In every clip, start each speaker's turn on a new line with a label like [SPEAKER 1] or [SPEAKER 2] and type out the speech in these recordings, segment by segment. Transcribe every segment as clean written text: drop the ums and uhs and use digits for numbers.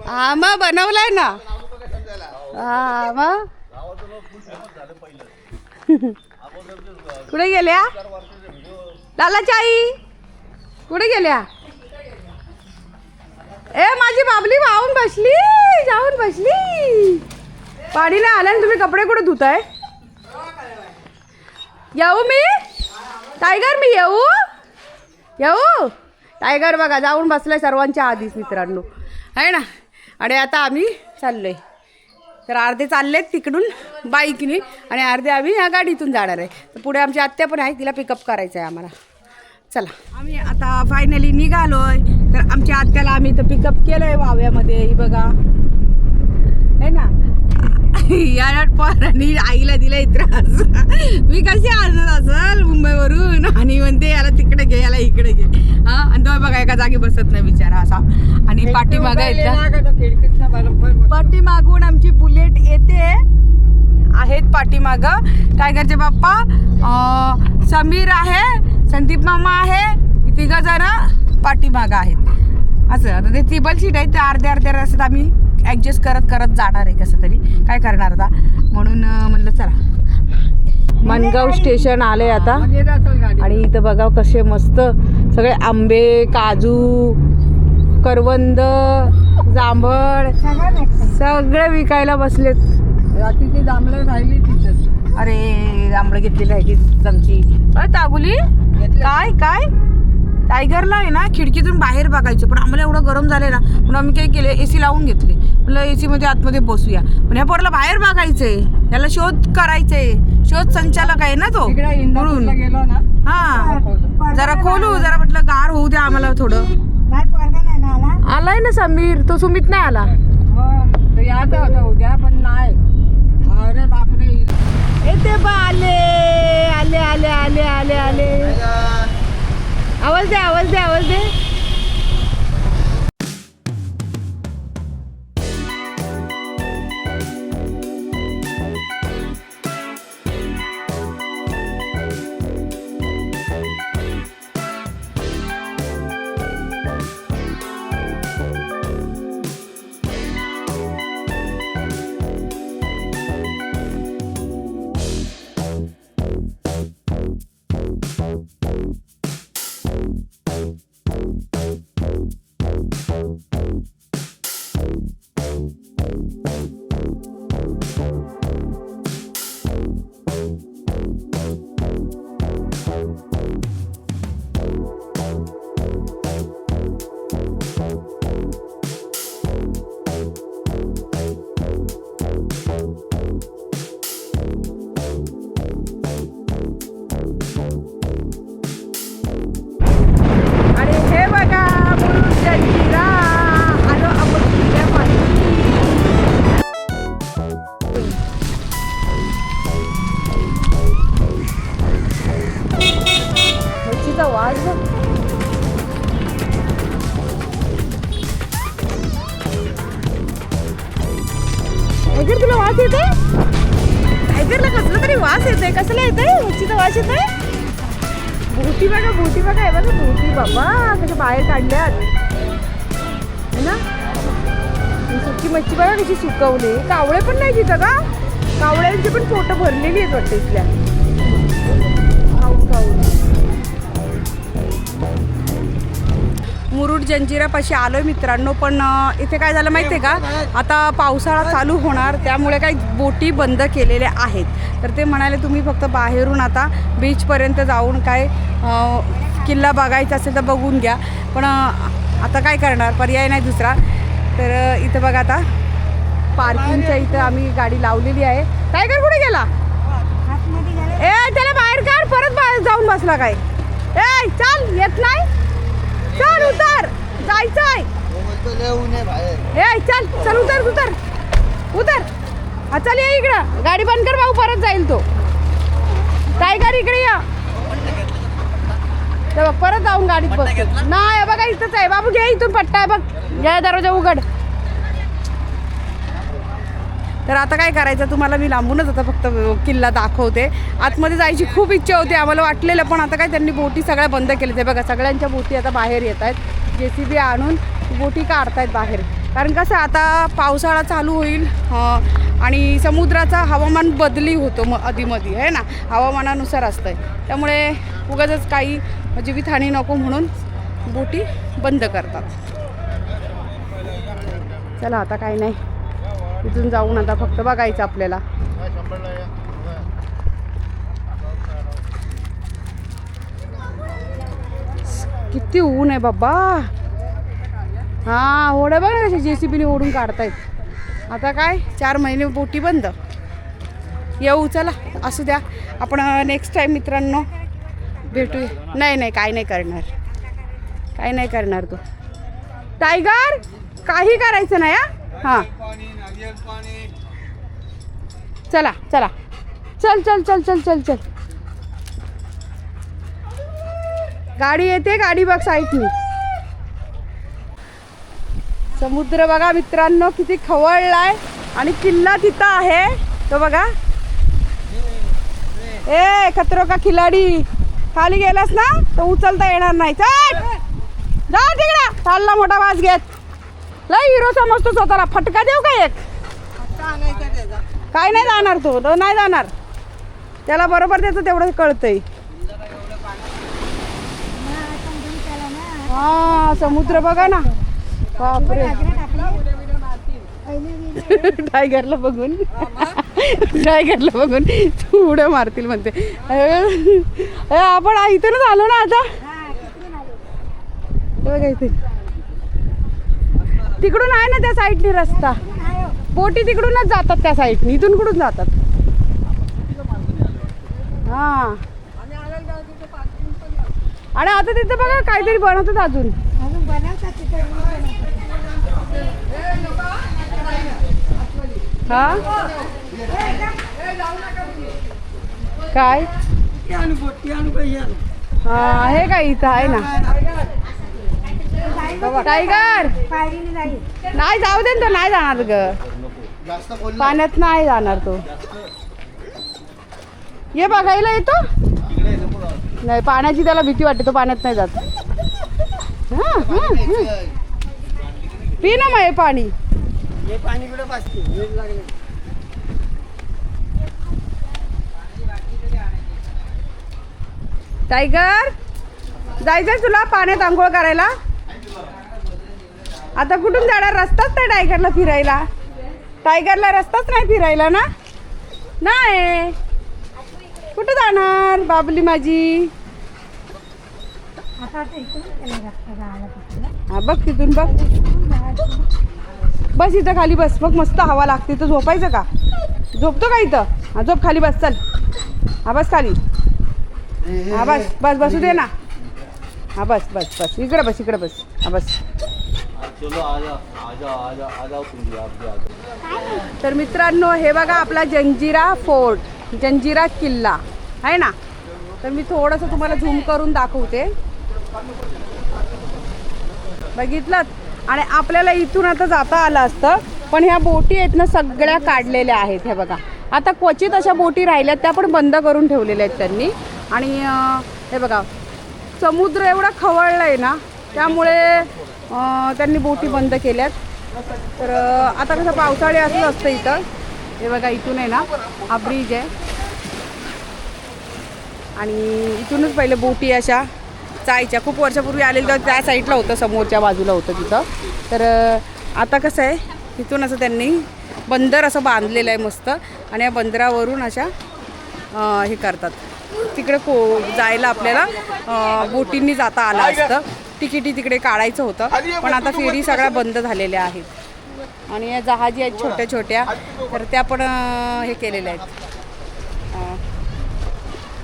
[SPEAKER 1] हा मग बनवलाय ना. हा मग कुठे गेल्या लालाची आई? कुठे गेल्या? ए माझी बाबली वाहून बसली, जाऊन बसली. पाणी नाही आलं. तुम्ही कपडे कुठे धुताय? येऊ मी टायगर? मी येऊ येऊ? टायगर बघा जाऊन बसलाय सर्वांच्या आधीच मित्रांनो, आहे ना. आणि आता आम्ही चाललोय. तर अर्धे चाललेत तिकडून बाईकनी आणि अर्धे आम्ही ह्या गाडीतून जाणार आहे. तर पुढे आमची आत्या पण आहे, तिला पिकअप करायचं आहे आम्हाला. चला आम्ही आता फायनली निघालोय. तर आमच्या आत्याला आम्ही इथं पिकअप केलंय वाव्यामध्ये. ही बघा आहे ना. या पोरांनी आईला दिलाय त्रास. मी कशी आणत असेल मुंबईवरून आणि म्हणते याला तिकडे घे याला इकडे घे. हा आणि तो बघा एका जागी बसत नाही बिचारा असा. आणि पाठीमागं पाठीमागून आमची बुलेट येते आहेत पाठीमागं. टायगरचे बाप्पा, समीर आहे, संदीप मामा आहे, तिघं जण पाठीमागं आहेत. असं आता ते ट्रिपल सीट आहे. ते अर्ध्या अर्ध्या रस्त्यात आम्ही ॲडजस्ट करत करत जाणार आहे. कसं तरी काय करणार आता म्हणून म्हणलं चला. मनगाव स्टेशन आलंय आता. आणि इथं बघा कसे मस्त सगळे आंबे, काजू, करवंद, जांभळ सगळे विकायला बसलेत.
[SPEAKER 2] तिथे जांभळं राहिली तिथं.
[SPEAKER 1] अरे जांभळं घेतलेली राहिली आमची. ताबुली काय काय टायगरला आहे ना खिडकीतून बाहेर बघायचं, पण आम्हाला एवढं गरम झालं ना म्हणून आम्ही काय केले AC लावून घेतले. म्हणलं AC मध्ये आतमध्ये बसूया. पण ह्या पोराला बाहेर बघायचंय, याला शोध करायचंय. शोध संचालक आहे ना तो म्हणून.
[SPEAKER 2] गेलो ना
[SPEAKER 1] हा जरा खोलू जरा म्हटलं गार होऊ द्या आम्हाला थोडं. आलाय ना समीर, तो सुमित नाही आला.
[SPEAKER 2] तो यायचा होता उद्या पण नाही. अरे बापरे
[SPEAKER 1] येते बा आले आले आले आले आले आले. आवाज दे आवाज दे आवाज दे. टायगर तुला वास येते? टायगरला कसला तरी वास येते. कसला येते? मच्छीचा वास येते. बोटी बघा बोटी बघा. हे बघा बोटी बाबा कशा बाहेर काढल्यात है ना. सुकी मच्छी बघा कशी सुकवली. कावळे पण नाही तिथं का? कावळ्यांची पण पोटं भरलेली आहेत वाटतं इथल्या. खाऊन खाऊन मुरुड जंजिरापाशी आलोय मित्रांनो. पण इथे काय झालं माहिती आहे का, आता पावसाळा चालू होणार त्यामुळे काही बोटी बंद केलेल्या आहेत. तर ते म्हणाले तुम्ही फक्त बाहेरून आता बीचपर्यंत जाऊन काय किल्ला बघायचा असेल तर बघून घ्या. पण आता काय करणार, पर्याय नाही दुसरा. तर इथं बघा आता पार्किंगच्या इथं आम्ही गाडी लावलेली आहे. टायगर कुठे गेला? ए त्याला बाहेर काढ. परत बाहेर जाऊन बसला काय? ए चल येत नाही. चल उतर जायचंय. ए चल चल उतर उतर उतर. हा चल ये इकडं. गाडी बंद कर भाऊ, परत जाईल तो. टायगर इकडे या. बघ परत जाऊन गाडीत बसतो. नाही बघा इथंच आहे बाबू. घे इथून पट्टा आहे बघ. या दरवाजा उघड. तर आता काय करायचं तुम्हाला मी लांबूनच आता फक्त किल्ला दाखवते. आतमध्ये जायची खूप इच्छा होती आम्हाला वाटलेलं, पण आता काय त्यांनी बोटी सगळ्या बंद केल्या. ते बघा सगळ्यांच्या बोटी आता बाहेर येत आहेत. JCB आणून बोटी काढतायत बाहेर. कारण कसं आता पावसाळा चालू होईल आणि समुद्राचा हवामान बदली होतो मग अधीमधी आहे ना, हवामानानुसार असतं आहे. त्यामुळे उगाचच काही जीवितहानी नको म्हणून बोटी बंद करतात. चला आता काही नाही, इथून जाऊन आता फक्त बघायचं आपल्याला. किती ऊन आहे बाबा. हां होड्या बघ ना कशा JCBने ओढून काढतायत. आता काय 4 महिने बोटी बंद. येऊ चला, असू द्या, आपण नेक्स्ट टाईम मित्रांनो भेटू. नाही नाही काय नाही करणार, काय नाही करणार तू टायगर, काही करायचं नाही. हां चला चला, चल चल चल चल चल चल. गाडी येते, गाडी बघ साईडनी. समुद्र बघा मित्रांनो किती खवळलाय आणि किल्ला तिथं आहे तो बघा. ए खतरो का खिलाडी, खाली गेलास ना तर उचलता येणार नाही. चल जा तिकडे, चालला मोठा वाज घेत. लय हिरो समजतो स्वतःला. फटका देऊ का एक? काय नाही जाणार तो नाही जाणार, त्याला बरोबर त्याचं तेवढं कळतंय. हा समुद्र बघा ना, बापरे. टायगरला बघून तू उड्या मारतील म्हणते. आपण इथूनच आलो ना आता. बघा इथे तिकडून आहे ना त्या साईडनी रस्ता, बोटी तिकडूनच जातात त्या साईडनी. इथून कुठून जातात? हा आणि आता तिथं बघा काहीतरी बनवतात अजून. हा काय हा आहे का इथं आहे ना टायगर. नाही जाऊ दे, तो नाही जाणार ग, पाण्यात नाही जाणार तो. ये बघायला येतो नाही, पाण्याची त्याला भीती वाटते, तो पाण्यात नाही जात. पी ना मग हे पाणी. टायगर जायचंय तुला पाण्यात आंघोळ करायला? आता कुठून जाणार? रस्ताच नाही टायगरला फिरायला. टायगरला रस्ताच नाही फिरायला ना. नाही कुठं जाणार बाबली माझी? हा बघ तिथून बघ, बस इथं खाली बस. बघ मस्त हवा लागते. तर झोपायचं का? झोपतो का इथं? हा झोप खाली बस. चल हा बस खाली. हा बस बस बसू दे ना. हा बस बस बस इकडे बस, इकडे बस. हा बस. तर मित्रांनो हे बघा आपला जंजिरा फोर्ट, जंजिरा किल्ला आहे ना. तर मी थोडंसं तुम्हाला झूम करून दाखवते. बघितलं? आणि आपल्याला इथून आता जाता आलं असतं, पण ह्या बोटी आहेत ना सगळ्या काढलेल्या आहेत. हे बघा आता क्वचित अशा बोटी राहिल्यात, त्या पण बंद करून ठेवलेल्या आहेत त्यांनी. आणि हे बघा समुद्र एवढा खवळला आहे ना, त्यामुळे त्यांनी बोटी बंद केल्यात. तर आता कसं पावसाळी असंच असतं इथं. हे बघा इथून आहे ना हा ब्रिज आहे आणि इथूनच पहिले बोटी अशा जायच्या. खूप वर्षापूर्वी आलेलं तर त्या साईडला होतं, समोरच्या बाजूला होतं तिथं. तर आता कसं आहे तिथून असं त्यांनी बंदर असं बांधलेलं आहे मस्त. आणि या बंदरावरून अशा हे करतात. तिकडे जायला आपल्याला बोटींनी जाता आलं असतं. तिकिटी तिकडे काढायचं होतं, पण आता फेरी सगळ्या बंद झालेल्या आहेत. आणि या जहाजी आहेत छोट्या छोट्या, तर त्या पण हे केलेल्या आहेत,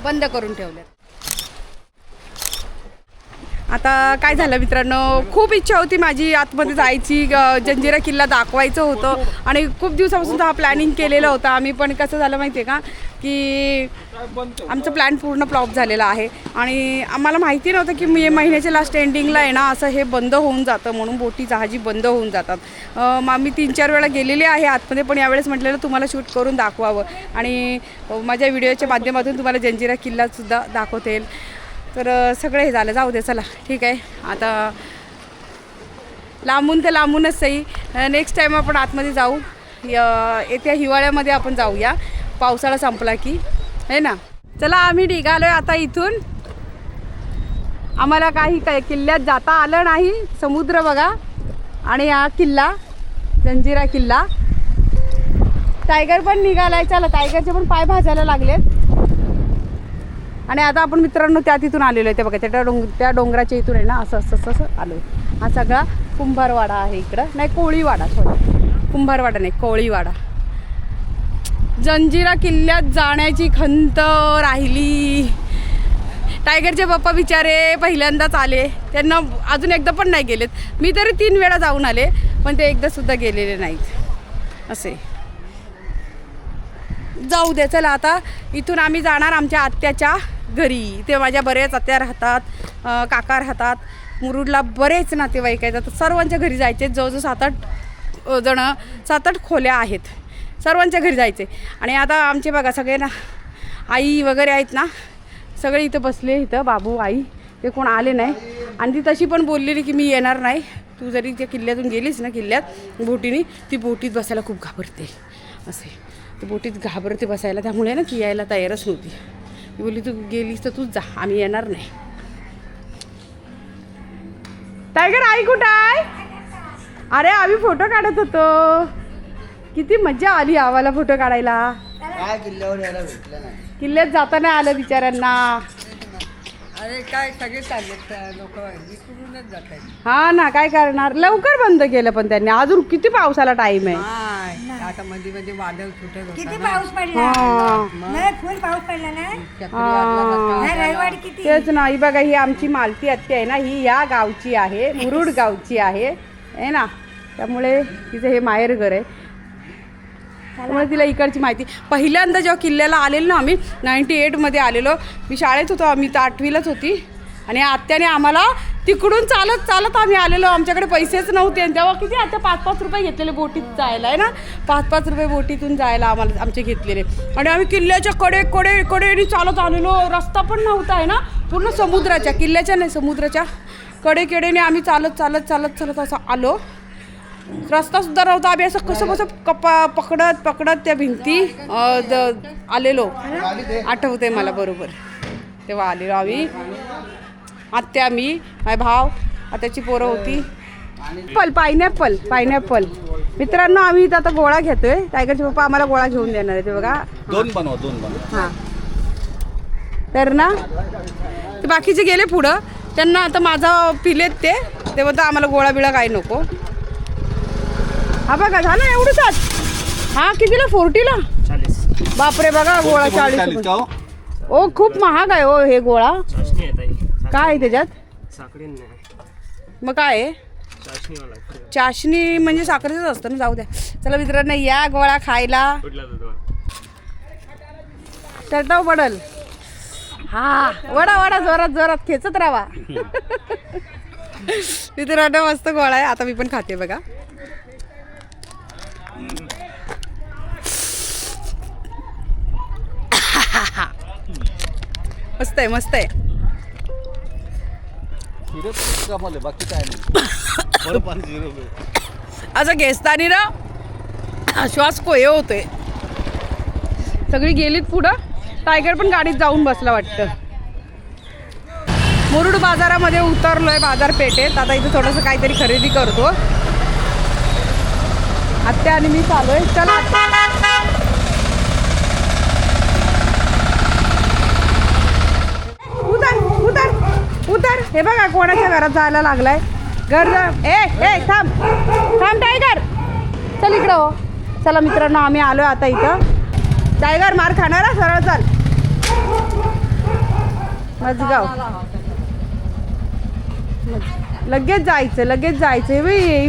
[SPEAKER 1] बंद करून ठेवल्यात. आता काय झालं मित्रांनो, खूप इच्छा होती माझी आतमध्ये जायची, जंजिरा किल्ला दाखवायचं होतं. आणि खूप दिवसापासून हा प्लॅनिंग केलेलं होतं आम्ही. पण कसं झालं माहिती आहे का की आमचं प्लॅन पूर्ण फ्लॉप झालेला आहे. आणि आम्हाला माहिती नव्हतं की मे महिन्याच्या लास्ट एंडिंगला आहे ना असं हे बंद होऊन जातं, म्हणून बोटी जहाजी बंद होऊन जातात. मग मी 3-4 वेळा गेलेले आहे आतमध्ये, पण यावेळेस म्हटलेलं तुम्हाला शूट करून दाखवावं आणि माझ्या व्हिडिओच्या माध्यमातून तुम्हाला जंजिरा किल्लासुद्धा दाखवता येईल. तर सगळं हे झालं, जाऊ दे चला ठीक आहे. आता लांबून ते लांबूनच सही. नेक्स्ट टाईम आपण आतमध्ये जाऊ. येत्या हिवाळ्यामध्ये आपण जाऊया, पावसाळा संपला की, है ना. चला आम्ही निघालोय आता इथून. आम्हाला काही किल्ल्यात जाता आलं नाही. समुद्र बघा आणि हा किल्ला, जंजिरा किल्ला. टायगर पण निघालाय. चला, टायगरचे पण पाय भाजायला लागलेत. आणि आता आपण मित्रांनो त्या तिथून आलेलो आहे. ते बघा त्या डोंगराच्या इथून आहे ना, असं आलो. हा सगळा कुंभारवाडा आहे इकडं. नाही, कोळीवाडा, सॉरी, कुंभारवाडा नाही, कोळीवाडा. जंजिरा किल्ल्यात जाण्याची खंत राहिली. टायगरचे पप्पा बिचारे पहिल्यांदाच आले. त्यांना अजून एकदा पण नाही गेलेत. मी तरी 3 वेळा जाऊन आले, पण ते एकदा सुद्धा गेलेले नाहीत. असे जाऊ दे. चला आता इथून आम्ही जाणार आमच्या आत्याच्या घरी. ते माझ्या बरेच आत्या राहतात, काका राहतात. मुरुडला बरेच नातेवाईक आहेत. आता सर्वांच्या घरी जायचे. जवळजवळ 7-8 खोल्या आहेत. सर्वांच्या घरी जायचे. आणि आता आमचे बघा सगळे ना, आई वगैरे आहेत ना, सगळे इथं बसले. इथं बाबू, आई, ते कोण आले नाही. आणि ती तशी पण बोललेली की मी येणार नाही. तू जरी त्या किल्ल्यातून गेलीस ना, किल्ल्यात बोटीने, ती बोटीत बसायला खूप घाबरते. असे ती बोटीत घाबरते बसायला. त्यामुळे ना ती यायला तयारच नव्हती. ती बोलली तू गेलीस तर तूच जा, आम्ही येणार नाही. टायगर, आई कुठं आहे? अरे आम्ही फोटो काढत होतो. किती मजा आली आम्हाला फोटो काढायला.
[SPEAKER 3] काय किल्ल्यावर यायला भेटलं नाही.
[SPEAKER 1] किल्ल्यात जाता नाही आलं बिचाऱ्यांना.
[SPEAKER 2] अरे काय सगळे चाललेत लोक, इकडूनच जात आहेत.
[SPEAKER 1] हा ना, काय करणार. लवकर बंद केलं पण त्यांनी. अजून किती पावसाला टाइम आहे.
[SPEAKER 2] आता मध्ये मध्ये वादळ सुटत
[SPEAKER 4] किती पाऊस पडला. नाही, फुल पाऊस पडला ना. नाही, रविवारी किती.
[SPEAKER 1] तेच ना. ही बघा, ही आमची मालती आत्या आहे ना, ही या गावची आहे, मुरुड गावची आहे ना. त्यामुळे तिचं हे माहेर घर आहे. त्यामुळे तिला इकडची माहिती. पहिल्यांदा जेव्हा किल्ल्याला आलेलो ना आम्ही, 98मध्ये आलेलो. मी शाळेत होतो, आम्ही तर 8वीलाच होती. आणि आत्याने आम्हाला तिकडून चालत आम्ही आलेलो. आमच्याकडे पैसेच नव्हते. आणि तेव्हा किती आता 5-5 रुपये घेतलेले बोटीत जायला, आहे ना. 5-5 रुपये बोटीतून जायला आम्हाला आमचे घेतलेले. आणि आम्ही किल्ल्याच्या कडेने चालत आलेलो. रस्ता पण नव्हता, आहे ना, पूर्ण समुद्राच्या, किल्ल्याच्या नाही, समुद्राच्या कडेने आम्ही चालत असं आलो. रस्ता सुद्धा नव्हता. आम्ही असं कसं पकडत त्या भिंती आलेलो. आठवते मला बरोबर. तेव्हा आलेलो आम्ही, आत्या, मी, माझा भाव, आत्याची पोरं होती. पायनॅपल मित्रांनो, आम्ही इथं आता गोळा घेतोय. टायगरचे पप्पा आम्हाला गोळा घेऊन देणार आहे. ते बघा,
[SPEAKER 3] 2 बनवा.
[SPEAKER 1] हां. तर ना ते बाकीचे गेले पुढं. त्यांना आता माझा पिलेत ते बोलतात आम्हाला गोळा बिळा काही नको. हा बघा, झालं एवढंच. हा कितीला? 40ला.
[SPEAKER 5] 40.
[SPEAKER 1] बापरे, बघा गोळा 40. ओ खूप महाग आहे हो हे गोळा. काय आहे त्याच्यात?
[SPEAKER 5] साखळी नाही,
[SPEAKER 1] मग काय आहे? चाशणी म्हणजे साखरेचंच असतं ना. जाऊ द्या. चला मित्रांनो, या गोळा खायला. टटाव पडल. हा, वडा जोरात खेचत राहा. मित्रांनो, मस्त गोळा आहे. आता मी पण खाते बघा. मस्त आहे.
[SPEAKER 3] बाकी काय नाही.
[SPEAKER 1] असं घेसतानी ना श्वास कोय होतोय. सगळी गेलीत पुढं. टायगर पण गाडीत जाऊन बसला वाटतं. मुरुड बाजारामध्ये उतरलोय, बाजारपेठेत. आता इथे थोडंसं काहीतरी खरेदी करतो. आत्या आणि मी चालूय. चला उतर. हे बघा, कोणाच्या घरात जायला लागलाय. घर थांब टायगर, चल इकडं हो. चला मित्रांनो, आम्ही आलो आता इथं. टायगर मार खाणार, सरळ चाल. मजगाव. लगेच जायचं.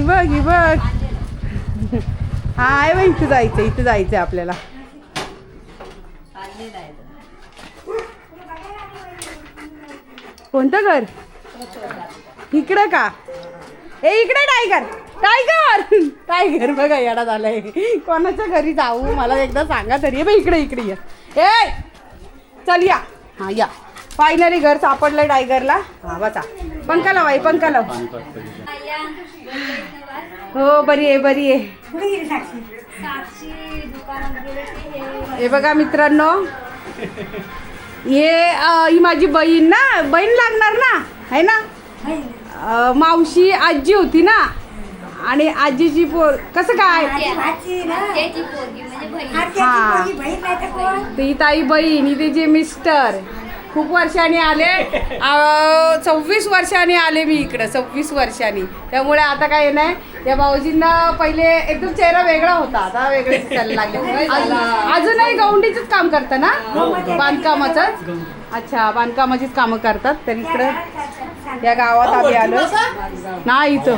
[SPEAKER 1] बघ. हा आहे बघ, इथं जायचं आपल्याला. कोणतं घर? इकडं का? इकडे टायगर बघा येडा झालाय. कोणाच्या घरी जाऊ मला एकदा सांगा तरी. इकडे ये. चल या. हा या. फायनली घर सापडलंय टायगरला. हा बसा. पंखा लाव आई, पंखा लाव. हो बरी आहे, बरी आहे.
[SPEAKER 4] कुठे गेली साक्षी?
[SPEAKER 1] हे बघा मित्रांनो, ही माझी बहीण ना, बहीण लागणार ना, आहे ना. मावशी आजी होती ना, आणि आजीची पोर कसं काय
[SPEAKER 4] भाची ना.
[SPEAKER 6] त्याची पोरगी म्हणजे बहीण.
[SPEAKER 4] आत्याची
[SPEAKER 1] हा.
[SPEAKER 4] पोरगी बहीण नाही तर कोण?
[SPEAKER 1] ती ताई बहीण, ही तिचे मिस्टर खूप वर्षांनी आले. 26 वर्षांनी आले मी इकडं, 26 वर्षांनी. त्यामुळे आता काय नाही, या भाऊजींना पहिले एकदम चेहरा वेगळा होता, आता वेगळे दिसायला लागले. अजूनही गौंडीचंच काम करता ना, बांधकामाचंच. अच्छा, बांधकामाचीच कामं करतात. तर इकडं या गावात आम्ही आलो नाही. इथं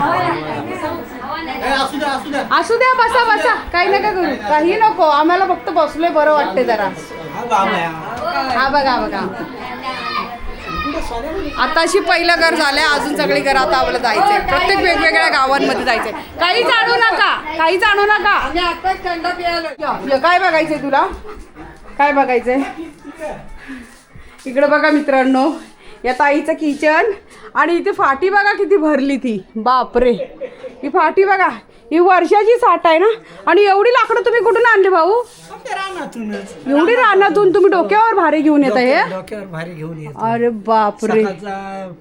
[SPEAKER 1] असू द्या, बसा बसा, काही नका करू, काही नको आम्हाला, फक्त बसलोय बरं वाटते जरा. हा बघा बघा, आता अशी पहिलं घर झालंय, अजून सगळी घर आता आम्हाला जायचंय, प्रत्येक वेगवेगळ्या गावांमध्ये जायचंय. काहीच आणू नका, काहीच आणू नका. काय बघायचंय तुला, काय बघायचंय? इकडे बघा मित्रांनो, या ताईचं किचन, आणि इथे फाटी बघा किती भरली ती, बापरे. ही फाटी बघा, ही वर्षाची साठ आहे ना. आणि एवढी लाकडं तुम्ही कुठून आणली भाऊ? एवढी रानातून तुम्ही डोक्यावर भारी घेऊन येता हे?
[SPEAKER 7] डोक्यावर भारी घेऊन येतो.
[SPEAKER 1] अरे बापरे.
[SPEAKER 7] सकाळचा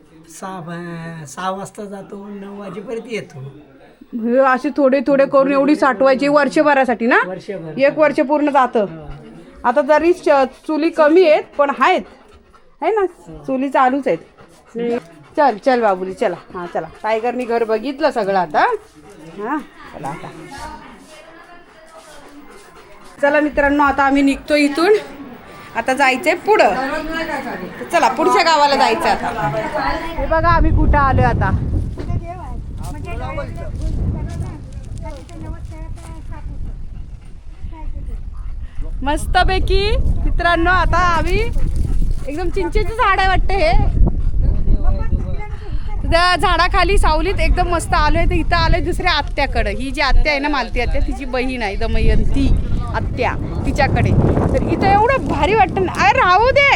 [SPEAKER 7] 6 वाजता जातो, 9 वाजेपर्यंत येतो.
[SPEAKER 1] हे असे थोडे थोडे करून एवढी साठवायची वर्षभरासाठी ना?
[SPEAKER 7] वर्षभर.
[SPEAKER 1] 1 वर्ष पूर्ण जातं. आता जरी चुली कमी आहेत पण आहेत, आहे ना, चुली चालूच आहेत. चल चल बाबुली, चला. हां चला, टायगरनी घर बघितलं सगळं आता. हां चला आता, चला मित्रांनो, आता आम्ही निघतो इथून. आता जायचंय पुढं, चला पुढच्या गावाला जायचं आता. हे बघा आम्ही कुठं आलोय आता. मस्तपैकी मित्रांनो, आता आम्ही एकदम चिंचेचं झाड आहे वाटतं हे, त्या झाडाखाली सावलीत एकदम मस्त आलोय. तर इथं आलोय दुसऱ्या आत्याकडं. ही जी आत्या आहे ना, मालती आत्या, तिची बहीण आहे दमयंती आत्या, तिच्याकडे. तर इथं एवढं भारी वाटतं ना. अरे राहू दे,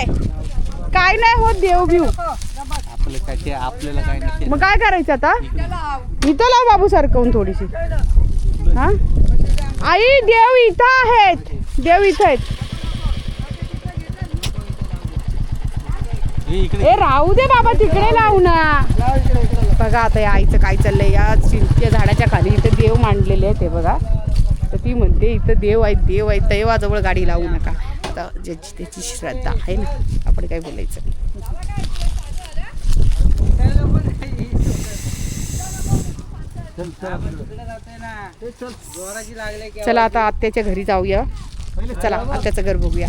[SPEAKER 1] काय नाही होत, देव घेऊ.
[SPEAKER 3] आपल्याला काय नाही.
[SPEAKER 1] मग काय करायचं आता? इथं लाव बाबू सरकवून थोडीशी. हा आई, देव इथं आहेत, देव इथं आहेत. ए राहू दे बाबा, तिकडे लावू ना. बघा आता या आईचं काय चाललंय. या चिंचेच्या झाडाच्या खाली इथं देव मांडलेले आहेत, ते बघा. तर ती म्हणते इथं देव आहेत, देव आहेत, देवाजवळ गाडी लावू नका. आता ज्याची त्याची श्रद्धा आहे ना, आपण काय बोलायचं. चला आता आत्याच्या घरी जाऊया. चला आत्याचं घर बघूया.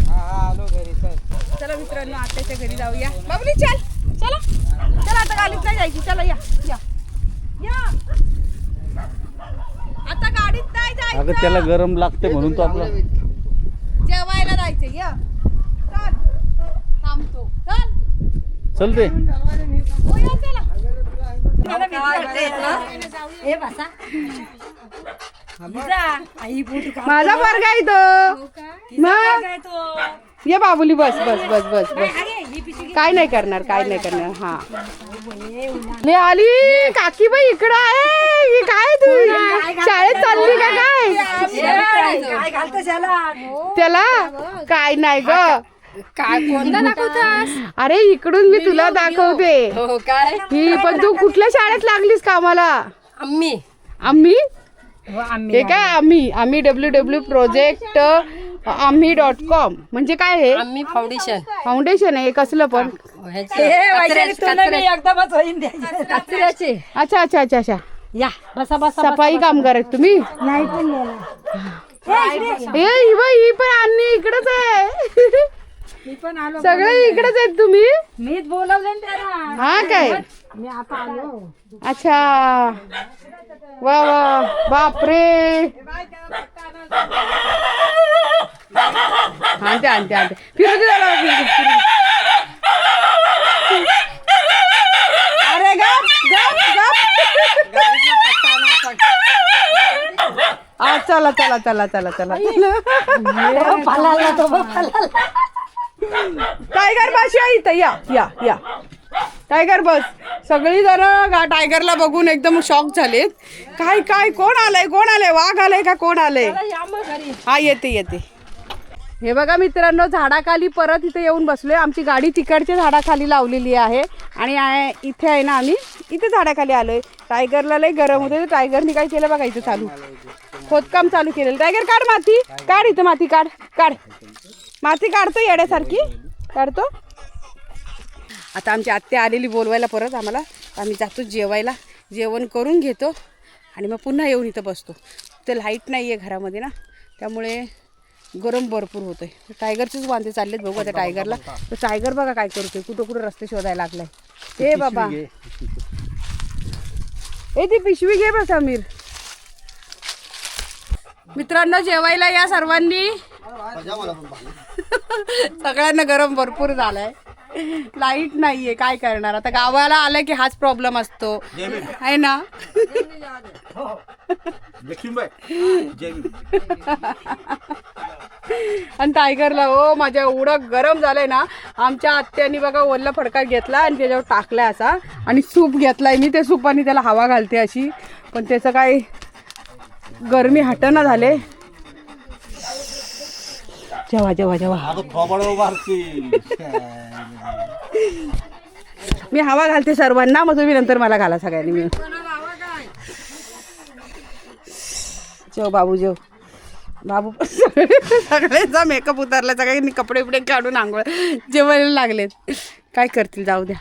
[SPEAKER 1] चला मित्रांनो, आत्याच्या घरी जाऊया. बाबुली चल, चला चला, आता गाडीत नाही जायची. चला या या या, आता गाडीत नाही जायचं.
[SPEAKER 3] अगं त्याला गरम लागते म्हणून तो आपला
[SPEAKER 1] जेवायला जायचं. या चल, थांबतो. चल
[SPEAKER 3] चलते.
[SPEAKER 1] हो या, चला.
[SPEAKER 4] ए बसा. आई बोट का
[SPEAKER 1] माझा पोरगा आहे तो. मग ये बाबुली, बस बस बस बस बस. काय नाही करणार, काय नाही करणार. हा मी आली. काकी बाई इकडं आहे. ही काय तू शाळेत चालली का काय?
[SPEAKER 4] घालतो त्याला?
[SPEAKER 1] त्याला काय नाही ग.
[SPEAKER 2] काय कोणता दाखवतास?
[SPEAKER 1] अरे इकडून मी तुला दाखवते.
[SPEAKER 2] हो काय?
[SPEAKER 1] ही पण तू कुठल्या शाळेत लागलीस कामाला?
[SPEAKER 2] आम्ही
[SPEAKER 1] आम्ही हे काय आम्ही www प्रोजेक्ट आम्ही.com म्हणजे काय हे?
[SPEAKER 2] आम्ही फाउंडेशन
[SPEAKER 1] फाउंडेशन आहे कसलं पण?
[SPEAKER 4] एकदमच होईन द्यायची.
[SPEAKER 2] कचऱ्याचे.
[SPEAKER 1] अच्छा अच्छा अच्छा अच्छा.
[SPEAKER 2] या बसा बसा.
[SPEAKER 1] सफाई कामगार आहेत तुम्ही?
[SPEAKER 4] नाही पण नेला.
[SPEAKER 1] ए ही बाई, ही पण अन्नी इकडेच आहे.
[SPEAKER 4] मी पण आलो.
[SPEAKER 1] सगळे इकडेच आहेत तुम्ही?
[SPEAKER 4] मीच बोलवलं त्याला.
[SPEAKER 1] हा काय?
[SPEAKER 4] मी आता आलो.
[SPEAKER 1] अच्छा, वा वा, बापरे. आणते आणते आणते, फिरू दे जरा, फिरू दे. अरे गप गप गप. चला चला चला चला चला.
[SPEAKER 4] पळाला तो, पळाला.
[SPEAKER 1] टायगर बस या इथं, या या या. टायगर बस. सगळी जण टायगरला बघून एकदम शॉक झालेत. काय काय कोण आलंय वाघ आलाय का कोण आलंय? हा येते. हे बघा मित्रांनो, झाडाखाली परत इथे येऊन बसलोय. आमची गाडी तिकडच्या झाडाखाली लावलेली आहे आणि इथे आहे ना, आम्ही इथे झाडाखाली आलोय. टायगरला लय गरम होते. टायगरनी काय केलं बघा, इथे चालू खोदकाम चालू केलेलं. टायगर काढ माती, काढ इथं माती, काढ माती काढतो, येड्यासारखी काढतो. आता आमची आत्या आलेली बोलवायला परत आम्हाला. आम्ही जातो जेवायला, जेवण करून घेतो आणि मग पुन्हा येऊन इथं बसतो. तर लाईट नाही आहे घरामध्ये ना, त्यामुळे गरम भरपूर होतोय. टायगरचेच वांदे चाललेत. बघू आता टायगरला. तर टायगर बघा काय करतोय, कुठं रस्ते शोधायला लागलाय. हे बाबा ती पिशवी घे बस समीर. मित्रांनो जेवायला या सर्वांनी. सगळ्यांना गरम भरपूर झालाय. लाईट नाहीये, काय करणार आता. गावाला आलं की हाच प्रॉब्लेम असतो आहे ना. आणि टायगरला माझ्या एवढं गरम झालंय ना. आमच्या आत्यानी बघा ओला फडका घेतला आणि त्याच्यावर टाकलाय असा आणि सूप घेतलाय मी. त्या सूपाने त्याला हवा घालते अशी, पण त्याचं काय गरमी हटना झाले. जेव्हा मी हवा घालते सर्वांना, मग तुम्ही नंतर मला घाला सगळ्यांनी मिळून. जेव बाबू जेव. बाबू सगळ्यांचा मेकअप उतरला, सगळ्यांनी कपडे बिपडे काढून आंघोळ जेवायला लागलेत. काय करतील, जाऊ द्या.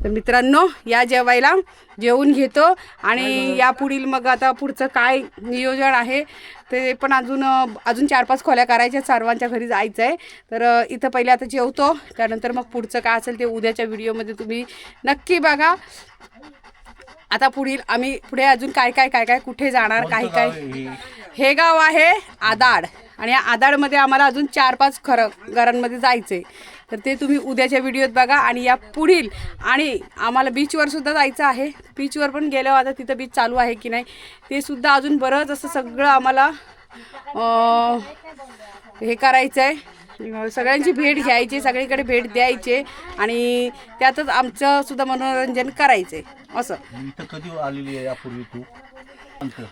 [SPEAKER 1] तर मित्रांनो या जेवायला, जेवून घेतो आणि या पुढील मग आता पुढचं काय नियोजन आहे ते पण अजून 4-5 खोल्या करायच्या. सर्वांच्या घरी जायचं आहे. तर इथं पहिले आता जेवतो, त्यानंतर मग पुढचं काय असेल ते उद्याच्या व्हिडिओमध्ये तुम्ही नक्की बघा. आता पुढे अजून काय कुठे जाणार, काय. हे गाव आहे आदाड आणि या आदाडमध्ये आम्हाला अजून 4-5 घरांमध्ये जायचं आहे. तर ते तुम्ही उद्याच्या व्हिडिओत बघा. आणि या पुढील आणि आम्हाला बीचवर सुद्धा जायचं आहे. बीचवर पण गेल्यावर आता तिथं बीच चालू आहे की नाही ते सुद्धा अजून बरंच असं सगळं आम्हाला हे करायचं आहे. सगळ्यांची भेट घ्यायची, सगळीकडे भेट द्यायचे आणि त्यातच आमचं सुद्धा मनोरंजन करायचं आहे असं.
[SPEAKER 3] कधी आलेली आहे यापूर्वी तू?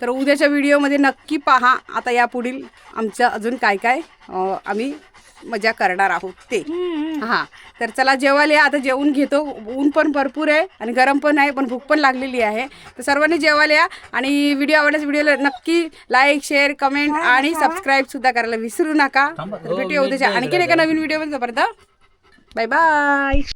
[SPEAKER 1] तर उद्याच्या व्हिडिओमध्ये नक्की पहा. आता यापुढील आमचं अजून काय आम्ही मजा करणार आहोत ते. हां तर चला जेवायला या. आता जेवून घेतो. ऊन पण भरपूर आहे आणि गरम पण आहे, पण भूक पण लागलेली आहे. तर सर्वांनी जेवायला या आणि व्हिडिओ आवडल्यास व्हिडिओला नक्की लाईक, शेअर, कमेंट आणि सबस्क्राईबसुद्धा करायला विसरू नका. भेटूया उद्याच्या आणखीन एका नवीन व्हिडिओमध्ये. Bye bye.